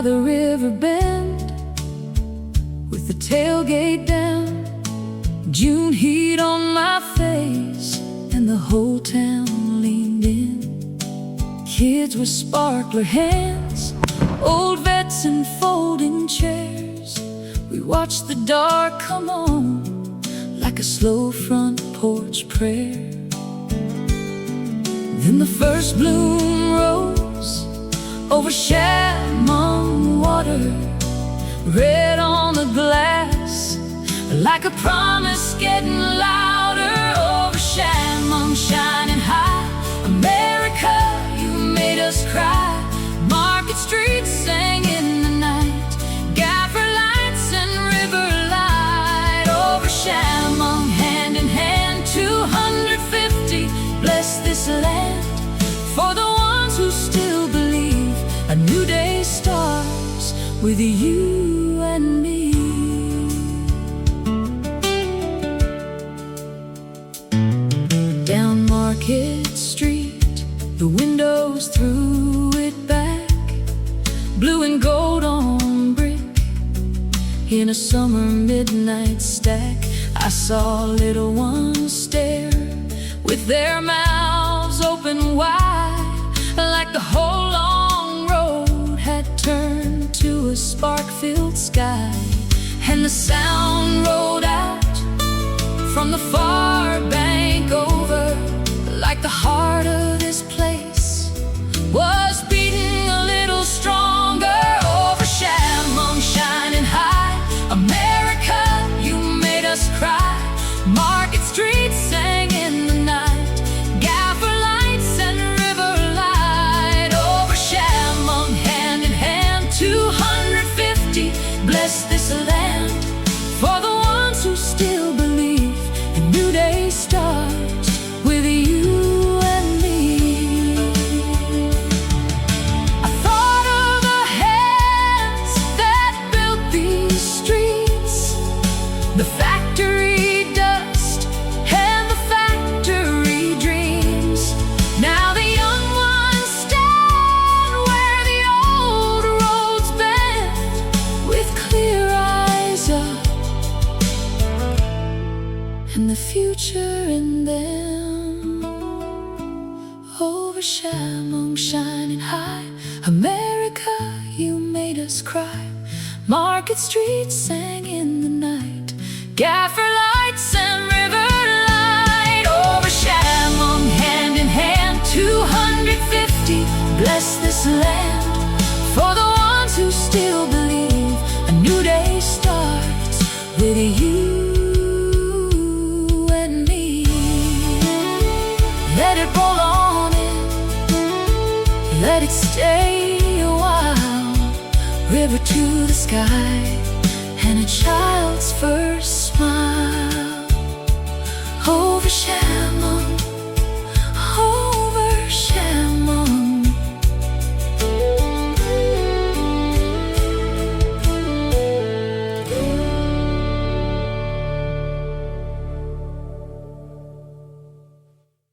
the river bend, with the tailgate down, June heat on my face, and the whole town leaned in. Kids with sparkler hands, old vets in folding chairs. We watched the dark come on like a slow front porch prayer. Then the first bloom rose over Chemung water, red on the glass, like a promise getting louder. Over Chemung shining high, America, you made us cry. Market streets sang in the night, gaffer lights and river light. Over Chemung, hand in hand, 250, bless this land. For the ones who still believe, a new day starts with you and me. Down Market Street, the windows threw it back, blue and gold on brick, in a summer midnight stack. I saw little ones stare with their mouths open wide, like the whole long road had turned to a spark-filled sky. And the sound rolled out from the far bank over, like the heart of this place was beating a little stronger. Over Chemung shining high, America, you made us cry. Market streets sang in the night, gaffer lights and river light. Over Chemung, hand in hand, 250, bless this land. For the ones who still believe, a new day starts with you and me. I thought of the hands that built these streets, the factory dust and the factory dreams. Now the young ones stand where the old roads bend, with clear eyes up and the future in them. Over Chemung shining high, America, you made us cry. Market streets sang in the night, gaffer lights and river light. Over Chemung, hand in hand, 250, bless this land. For the ones who still believe, a new day starts with you and me. Let it roll on in, let it stay a while. River to the sky, and a child's first smile. Over Chemung.